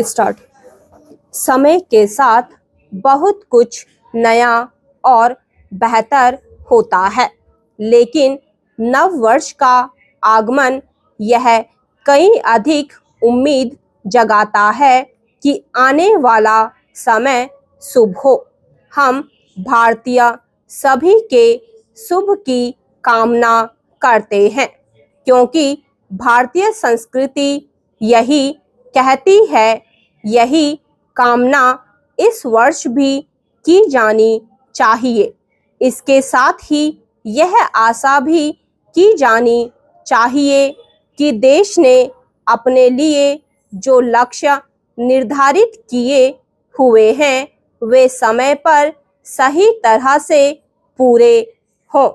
Start. समय के साथ बहुत कुछ नया और बेहतर होता है, लेकिन नव वर्ष का आगमन यह कई अधिक उम्मीद जगाता है कि आने वाला समय शुभ हो। हम भारतीय सभी के शुभ की कामना करते हैं, क्योंकि भारतीय संस्कृति यही कहती है। यही कामना इस वर्ष भी की जानी चाहिए। इसके साथ ही यह आशा भी की जानी चाहिए कि देश ने अपने लिए जो लक्ष्य निर्धारित किए हुए हैं वे समय पर सही तरह से पूरे हों,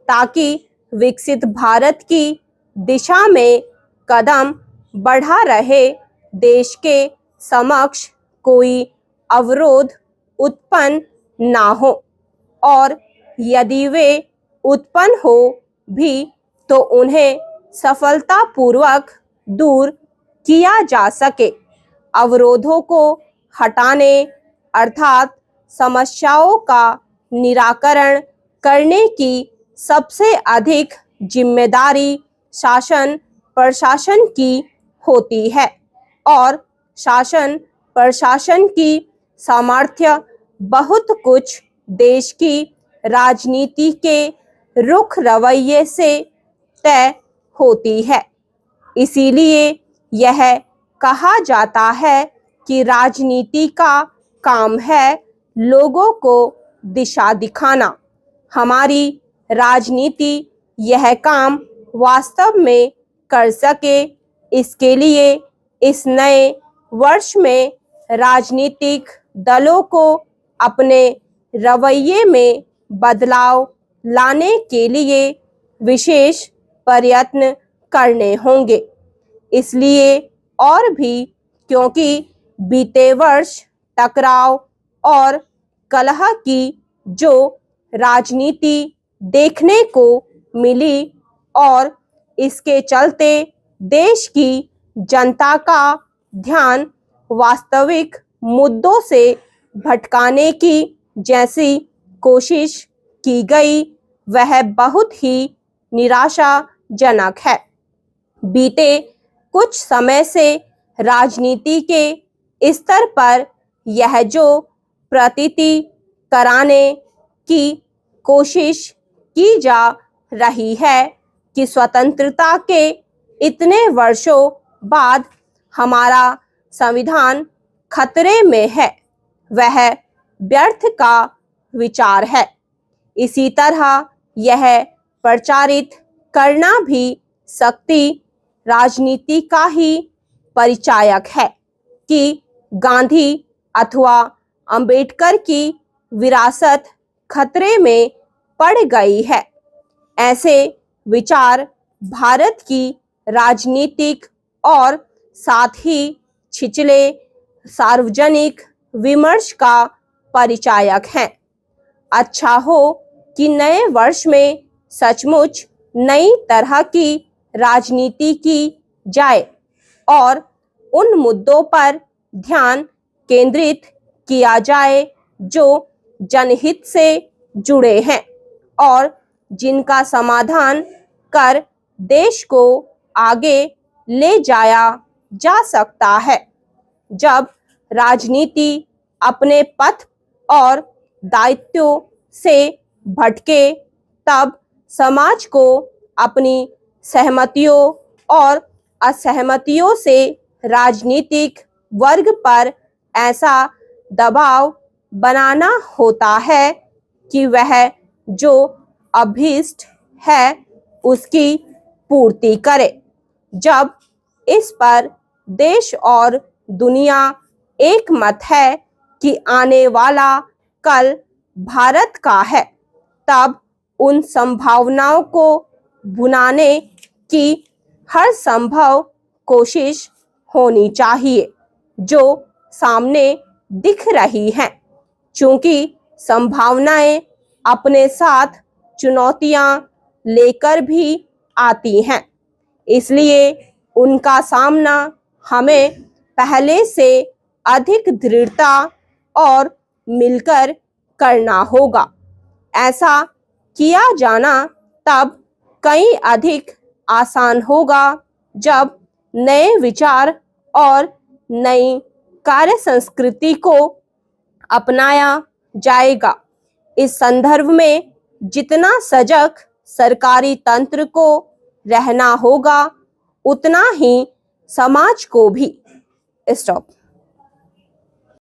ताकि विकसित भारत की दिशा में कदम बढ़ा रहे देश के समक्ष कोई अवरोध उत्पन्न ना हो, और यदि वे उत्पन्न हो भी तो उन्हें सफलतापूर्वक दूर किया जा सके। अवरोधों को हटाने अर्थात समस्याओं का निराकरण करने की सबसे अधिक जिम्मेदारी शासन प्रशासन की होती है, और शासन प्रशासन की सामर्थ्य बहुत कुछ देश की राजनीति के रुख रवैये से तय होती है। इसीलिए यह कहा जाता है कि राजनीति का काम है लोगों को दिशा दिखाना। हमारी राजनीति यह काम वास्तव में कर सके, इसके लिए इस नए वर्ष में राजनीतिक दलों को अपने रवैये में बदलाव लाने के लिए विशेष प्रयत्न करने होंगे। इसलिए और भी क्योंकि बीते वर्ष टकराव और कलह की जो राजनीति देखने को मिली, और इसके चलते देश की जनता का ध्यान वास्तविक मुद्दों से भटकाने की जैसी कोशिश की गई, वह बहुत ही निराशाजनक है। बीते कुछ समय से राजनीति के स्तर पर यह जो प्रतीति कराने की कोशिश की जा रही है कि स्वतंत्रता के इतने वर्षों बाद हमारा संविधान खतरे में है, वह व्यर्थ का विचार है। इसी तरह यह प्रचारित करना भी शक्ति राजनीति का ही परिचायक है कि गांधी अथवा अंबेडकर की विरासत खतरे में पड़ गई है। ऐसे विचार भारत की राजनीतिक और साथ ही छिछले सार्वजनिक विमर्श का परिचायक हैं। अच्छा हो कि नए वर्ष में सचमुच नई तरह की राजनीति की जाए और उन मुद्दों पर ध्यान केंद्रित किया जाए जो जनहित से जुड़े हैं और जिनका समाधान कर देश को आगे ले जाया जा सकता है। जब राजनीति अपने पथ और दायित्वों से भटके, तब समाज को अपनी सहमतियों और असहमतियों से राजनीतिक वर्ग पर ऐसा दबाव बनाना होता है कि वह जो अभीष्ट है उसकी पूर्ति करे। जब इस पर देश और दुनिया एक मत है कि आने वाला कल भारत का है, तब उन संभावनाओं को भुनाने की हर संभव कोशिश होनी चाहिए जो सामने दिख रही हैं। चूंकि संभावनाएं अपने साथ चुनौतियां लेकर भी आती हैं, इसलिए उनका सामना हमें पहले से अधिक दृढ़ता और मिलकर करना होगा। ऐसा किया जाना तब कहीं अधिक आसान होगा जब नए विचार और नई कार्य संस्कृति को अपनाया जाएगा। इस संदर्भ में जितना सजग सरकारी तंत्र को रहना होगा, उतना ही समाज को भी। स्टॉप।